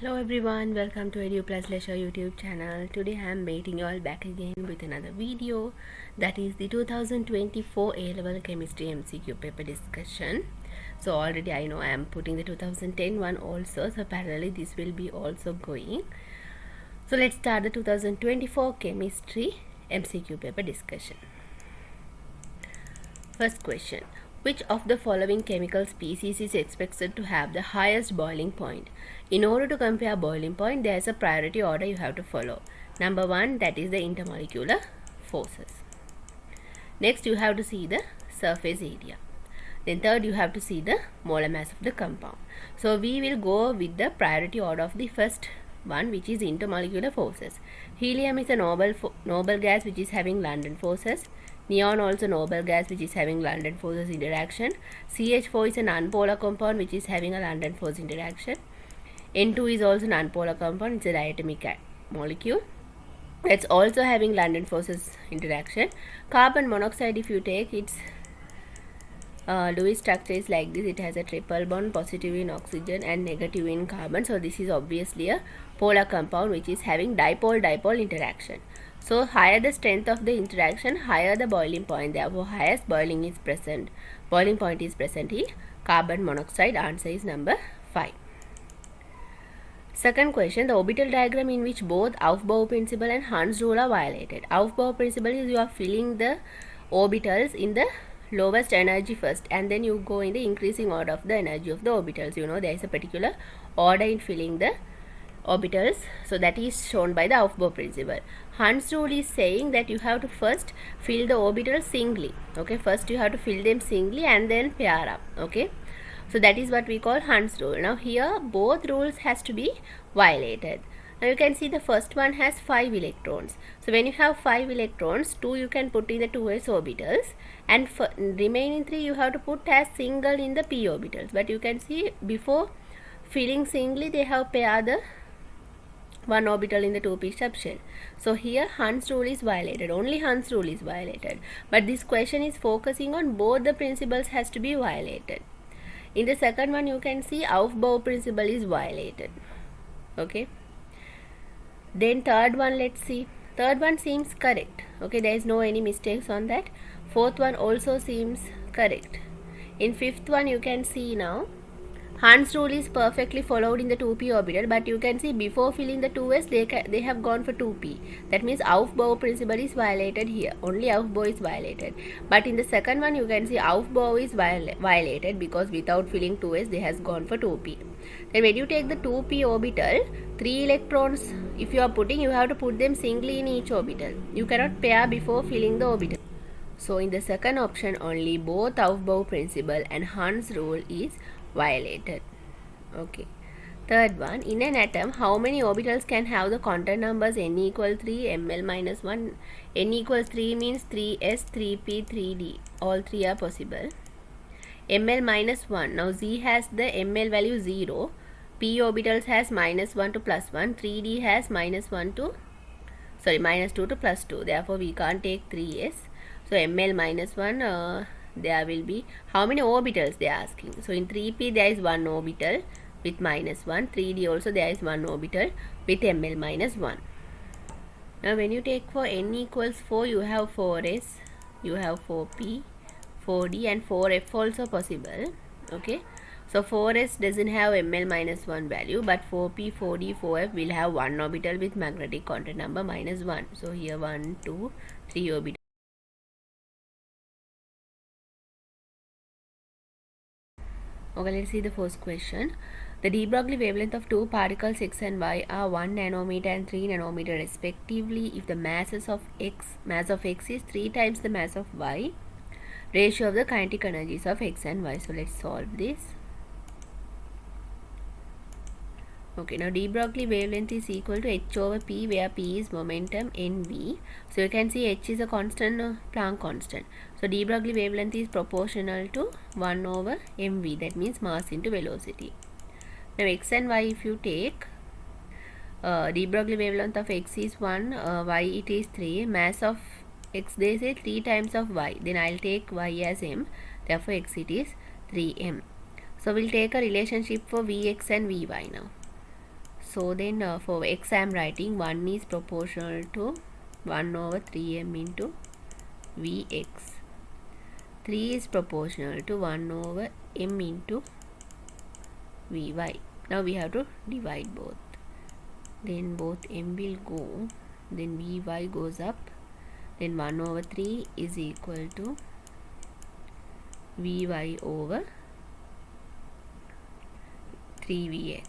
Hello everyone, welcome to Edu Plus Leisure YouTube channel. Today I am meeting you all back again with another video, that is the 2024 A-level chemistry MCQ paper discussion. So already I know I am putting the 2010 one also, so parallelly this will be also going. So let's start the 2024 chemistry MCQ paper discussion. First question. Which of the following chemical species is expected to have the highest boiling point? In order to compare boiling point, there is a priority order you have to follow. Number 1, that is the intermolecular forces. Next, you have to see the surface area. Then third, you have to see the molar mass of the compound. So we will go with the priority order of the first one, which is intermolecular forces. Helium is a noble gas which is having London forces. Neon also noble gas which is having London forces interaction. CH4 is a nonpolar compound which is having a London force interaction. N2 is also nonpolar compound, it's a diatomic molecule. That's also having London forces interaction. Carbon monoxide, if you take its Lewis structure is like this. It has a triple bond, positive in oxygen and negative in carbon. So this is obviously a polar compound which is having dipole-dipole interaction. So higher the strength of the interaction, higher the boiling point. Therefore, highest boiling point is present in carbon monoxide. Answer is number 5. Second question, the orbital diagram in which both Aufbau principle and Hund's rule are violated. Aufbau principle is you are filling the orbitals in the lowest energy first, and then you go in the increasing order of the energy of the orbitals. You know, there is a particular order in filling the orbitals, so that is shown by the Aufbau principle. Hund's rule is saying that you have to first fill the orbitals singly. Okay, first you have to fill them singly and then pair up. Okay, so that is what we call Hund's rule. Now here both rules has to be violated. Now you can see the first one has 5 electrons. So when you have 5 electrons, 2 you can put in the 2s orbitals, and for remaining 3 you have to put as single in the p orbitals. But you can see before filling singly they have paired the 1 orbital in the 2p subshell. So here Hund's rule is violated. Only Hund's rule is violated. But this question is focusing on both the principles has to be violated. In the second one you can see Aufbau principle is violated. Okay. Then third one, let's see. Third one seems correct. Okay, there is no any mistakes on that. Fourth one also seems correct. In fifth one you can see now Hund's rule is perfectly followed in the 2p orbital, but you can see before filling the 2s they have gone for 2p. That means Aufbau principle is violated here. Only Aufbau is violated. But in the second one you can see Aufbau is violated because without filling 2s they has gone for 2p. Then when you take the 2p orbital, 3 electrons if you are putting, you have to put them singly in each orbital. You cannot pair before filling the orbital. So in the second option only both Aufbau principle and Hund's rule is violated. Okay. Third one, in an atom how many orbitals can have the content numbers n equal 3, ml minus 1. N equals 3 means 3s, 3p, 3d. All 3 are possible. ml minus 1. Now z has the ml value 0. p orbitals has minus 1 to plus 1. 3d has minus 2 to plus 2. Therefore we can't take 3s. So ml minus 1, there will be how many orbitals they are asking. So in 3p there is 1 orbital with minus 1. 3d also there is 1 orbital with ml minus 1. Now when you take for n equals 4, you have 4s, you have 4p, 4d and 4f also possible. Okay, so 4s doesn't have ml minus 1 value, but 4p, 4d, 4f will have 1 orbital with magnetic content number minus 1. So here 1, 2, 3 orbitals. Okay, let's see the first question. The de Broglie wavelength of two particles x and y are 1 nanometer and 3 nanometer respectively if the mass of x is 3 times the mass of y. Ratio of the kinetic energies of x and y. So let's solve this. Okay, now de Broglie wavelength is equal to h over p, where p is momentum nv. So you can see h is a constant, Planck constant. So de Broglie wavelength is proportional to 1 over mv. That means mass into velocity. Now x and y, if you take de Broglie wavelength of x is 1, y it is 3. Mass of x, they say 3 times of y. Then I'll take y as m. Therefore x it is 3m. So we'll take a relationship for Vx and Vy now. So then for x I am writing 1 is proportional to 1 over 3m into Vx. 3 is proportional to 1 over m into Vy. Now we have to divide both. Then both m will go, then Vy goes up, then 1 over 3 is equal to Vy over 3Vx.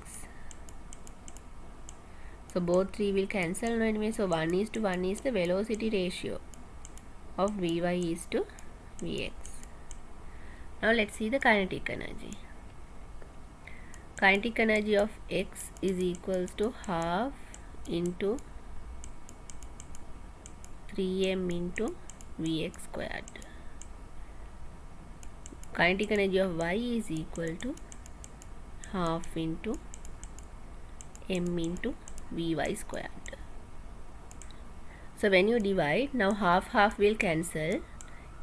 So both 3 will cancel now anyway, so 1 is to 1 is the velocity ratio of Vy is to Vx. Now let's see the kinetic energy. Kinetic energy of x is equals to half into 3m into Vx squared. Kinetic energy of y is equal to half into m into Vy squared. So when you divide, now half will cancel,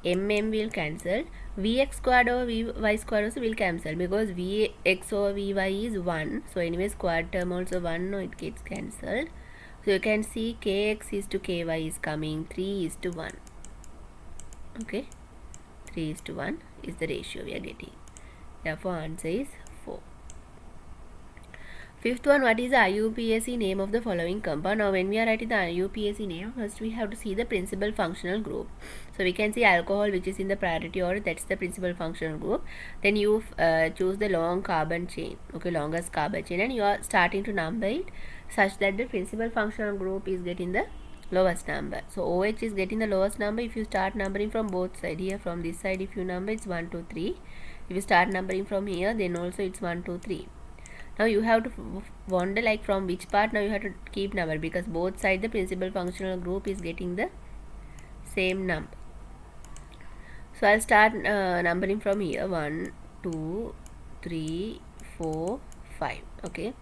m will cancel, Vx squared over Vy squared also will cancel because Vx over Vy is 1. So anyway squared term also 1, no, it gets cancelled. So you can see kx is to ky is coming 3 is to 1. Okay, 3 is to 1 is the ratio we are getting. Therefore answer is 4. Fifth one, what is the IUPAC name of the following compound? Now when we are writing the IUPAC name, first we have to see the principal functional group. So we can see alcohol, which is in the priority order, that's the principal functional group. Then you choose the long carbon chain, okay, longest carbon chain, and you are starting to number it such that the principal functional group is getting the lowest number. So OH is getting the lowest number if you start numbering from both sides. Here from this side if you number, it's 1 2 3. If you start numbering from here, then also it's 1 2 3. Now you have to wonder like from which part now you have to keep number, because both sides the principal functional group is getting the same number. So I'll start numbering from here, 1 2 3 4 5. Okay,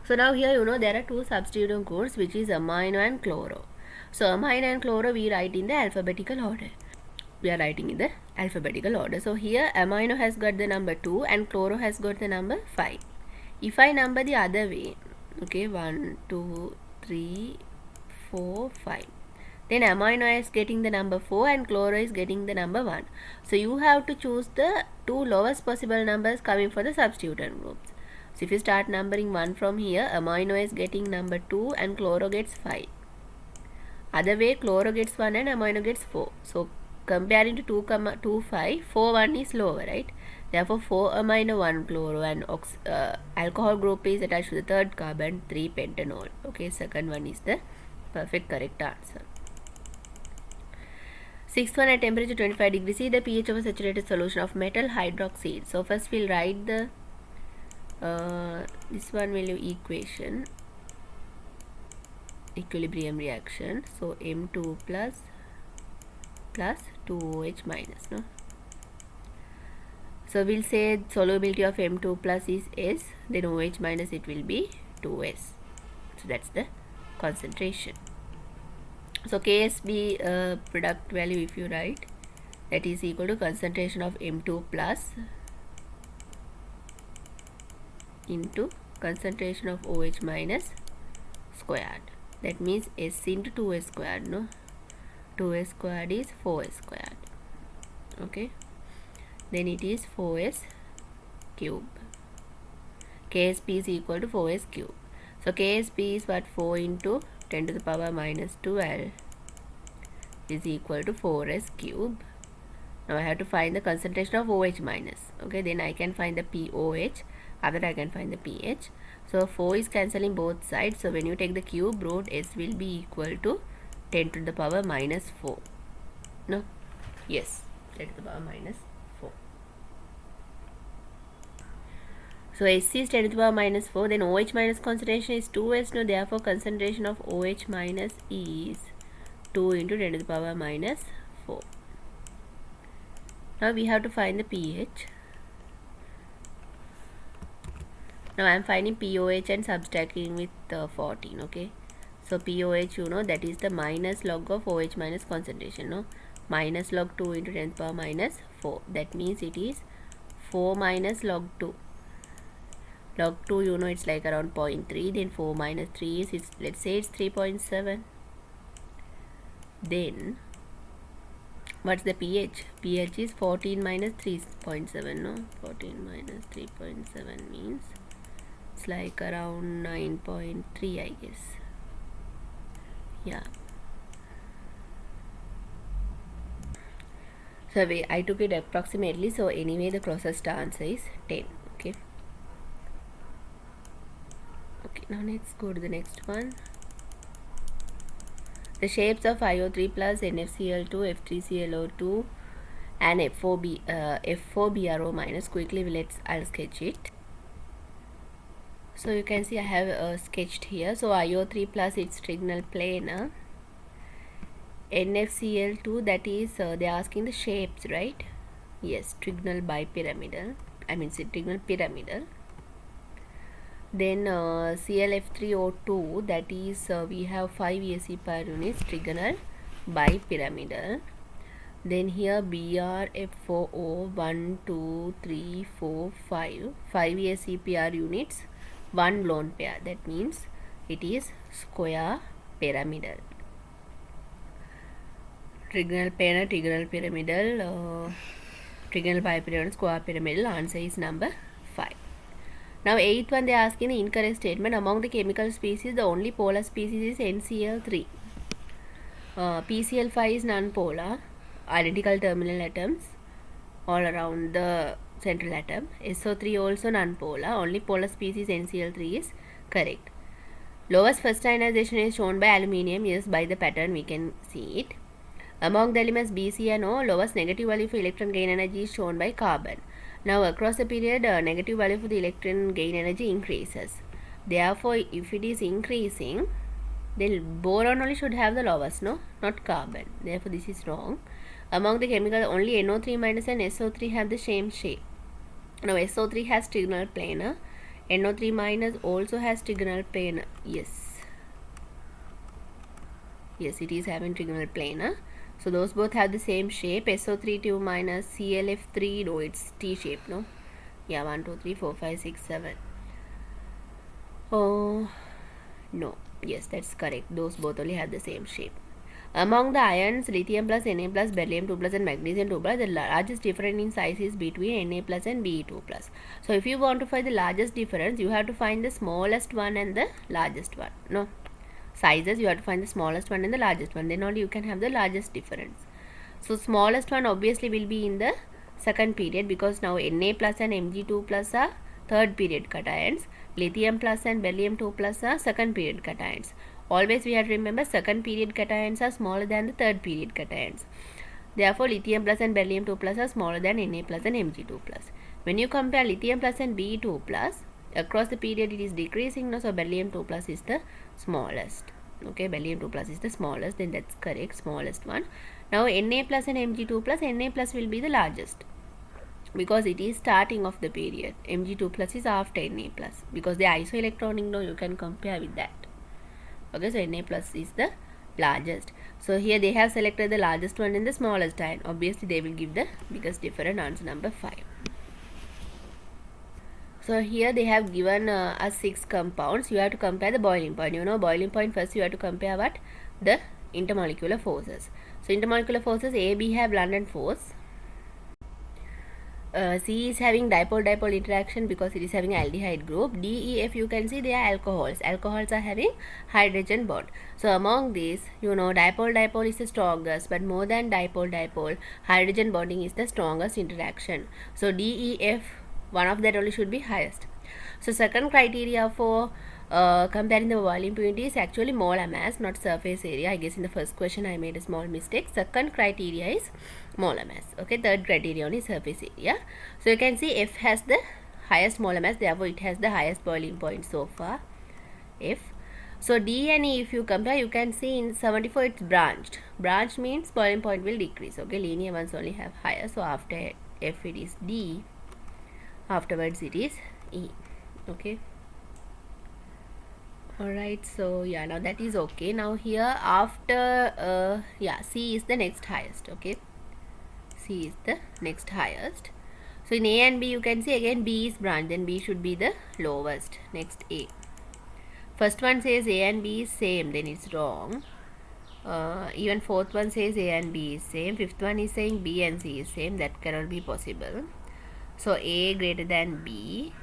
so now here you know there are two substituent groups, which is amino and chloro. So amino and chloro we write in the alphabetical order. We are writing in the alphabetical order. So here amino has got the number 2 and chloro has got the number 5. If I number the other way, okay, 1 2 3 4 5, then amino is getting the number 4 and chloro is getting the number 1. So you have to choose the two lowest possible numbers coming for the substituent groups. So if you start numbering 1 from here, amino is getting number 2 and chloro gets 5. Other way, chloro gets 1 and amino gets 4. So comparing to 2, 5, 4, 1 is lower, right? Therefore 4 amino 1 chloro and alcohol group is attached to the third carbon, 3 pentanol. Okay, second one is the perfect correct answer. Sixth one, at temperature 25 degrees C, the pH of a saturated solution of metal hydroxide. So first we'll write the this one will be equation, equilibrium reaction. So M2 plus 2OH minus, no? So we'll say solubility of M2 plus is S, then OH minus it will be 2S. So that's the concentration. So KSB product value if you write, that is equal to concentration of M2 plus into concentration of OH minus squared. That means S into 2S squared, no? 2S squared is 4S squared. Okay, then it is 4S cube. KSP is equal to 4S cube. So KSP is what? 4 into 10 to the power minus 12 is equal to 4S cube. Now I have to find the concentration of OH minus. Okay, then I can find the POH, after I can find the pH. So 4 is cancelling both sides. So when you take the cube root, S will be equal to 10 to the power minus 4. No? Yes, 10 to the power minus 4. So S is 10 to the power minus 4. Then OH minus concentration is 2S. No, therefore concentration of OH minus is 2 into 10 to the power minus 4. Now we have to find the pH. Now I am finding POH and subtracting with 14. Okay, so POH, you know, that is the minus log of OH minus concentration. No, minus log 2 into 10 to the power minus 4. That means it is 4 minus log 2. log 2, you know, it's like around 0.3. Then 4 minus 3 is, it's, let's say it's 3.7. Then what's the pH? pH is 14 minus 3.7, no? 14 minus 3.7 means it's like around 9.3, I guess. Yeah. So I took it approximately, so anyway the closest answer is 10. Okay. Okay, now let's go to the next one. The shapes of IO3 plus NFCl2, F3ClO2 and F4BRO minus. Quickly I'll sketch it. So you can see I have sketched here. So IO3 plus, it's trigonal planar. NFCl2, that is they are asking the shapes, right? Yes, trigonal bipyramidal, I mean trigonal pyramidal. Then ClF3O2, that is we have 5 AC per units, trigonal bipyramidal. Then here BrF4O 1 2 3 4 5 AC per units, 1 lone pair, that means it is square pyramidal. Trigonal planar, trigonal pyramidal, trigonal bipyramidal, square pyramidal. Answer is number 5. Now 8th one, they are asking the incorrect statement. Among the chemical species, the only polar species is NCl3. PCl5 is non-polar. Identical terminal atoms all around the central atom. SO3 also non-polar. Only polar species NCl3 is correct. Lowest first ionization is shown by aluminium. Yes, by the pattern we can see it. Among the elements B, C and O, lowest negative value for electron gain energy is shown by carbon. Now across the period, negative value for the electron gain energy increases. Therefore, if it is increasing, then boron only should have the lowest, no? Not carbon. Therefore, this is wrong. Among the chemicals, only NO3 minus and SO3 have the same shape. Now SO3 has trigonal planar. NO3 minus also has trigonal planar. Yes. Yes, it is having trigonal planar. So those both have the same shape. SO3 2 minus ClF3, no, it's T shape, no? Yeah, 1 2 3 4 5 6 7. Oh no, yes, that's correct. Those both only have the same shape. Among the ions, lithium plus, Na plus, beryllium 2 plus and magnesium 2 plus, the largest difference in size is between Na plus and Be2 plus. So if you want to find the largest difference, you have to find the smallest one and the largest one, no? Sizes, you have to find the smallest one and the largest one, then only you can have the largest difference. So smallest one obviously will be in the second period, because now Na plus and Mg2 plus are third period cations. Lithium plus and beryllium 2 plus are second period cations. Always we have to remember second period cations are smaller than the third period cations. Therefore lithium plus and beryllium 2 plus are smaller than Na plus and Mg2 plus. When you compare lithium plus and Be2 plus, across the period it is decreasing, no? So beryllium 2 plus is the smallest. Okay, beryllium 2 plus is the smallest, then that's correct, smallest one. Now Na plus and Mg2 plus, Na plus will be the largest, because it is starting of the period. Mg2 plus is after Na plus, because the isoelectronic, no, you can compare with that. Okay, so Na plus is the largest. So here they have selected the largest one and the smallest ion. Obviously they will give the biggest difference, answer number 5. So here they have given us 6 compounds. You have to compare the boiling point. You know, boiling point, first you have to compare what? The intermolecular forces. So intermolecular forces, AB have London force. C is having dipole-dipole interaction because it is having aldehyde group. D, E, F, you can see they are alcohols. Alcohols are having hydrogen bond. So among these, you know, dipole-dipole is the strongest, but more than dipole-dipole, hydrogen bonding is the strongest interaction. So D, E, F, one of that only should be highest. So second criteria for comparing the boiling point is actually molar mass, not surface area. I guess in the first question I made a small mistake. Second criteria is molar mass. Okay, third criterion is surface area. So you can see F has the highest molar mass, therefore it has the highest boiling point so far, F. So D and E, if you compare, you can see in 74 it's branched. Branched means boiling point will decrease. Okay, linear ones only have higher. So after F it is D, afterwards it is E. Okay, alright, so yeah, now that is okay. Now here after yeah, C is the next highest. Okay, C is the next highest. So in A and B you can see again B is branch, then B should be the lowest. Next A. First one says A and B is same, then it's wrong. Even fourth one says A and B is same. Fifth one is saying B and C is same. That cannot be possible. So A greater than B.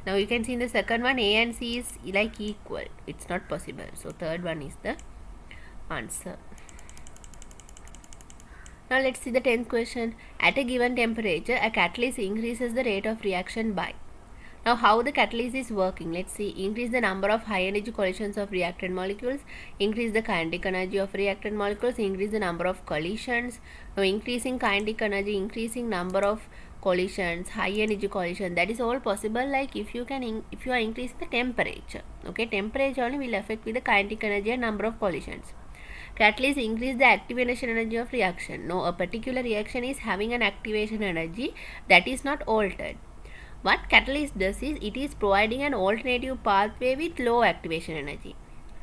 Now you can see in the second one A and C is like equal. It's not possible. So third one is the answer. Now let's see the 10th question. At a given temperature, a catalyst increases the rate of reaction by. Now how the catalyst is working? Let's see. Increase the number of high energy collisions of reactant molecules. Increase the kinetic energy of reactant molecules. Increase the number of collisions. Now increasing kinetic energy, increasing number of collisions, high energy collision, that is all possible like if you are increasing the temperature. Okay, temperature only will affect with the kinetic energy and number of collisions. Catalyst increase the activation energy of reaction. No, a particular reaction is having an activation energy that is not altered. What catalyst does is it is providing an alternative pathway with low activation energy.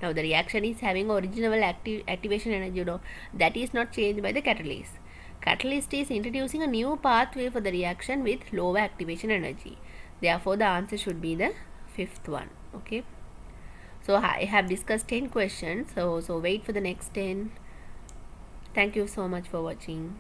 Now the reaction is having original activation energy, that is not changed by the catalyst. Catalyst is introducing a new pathway for the reaction with low activation energy. Therefore the answer should be the fifth one. Okay. So I have discussed 10 questions. So wait for the next 10. Thank you so much for watching.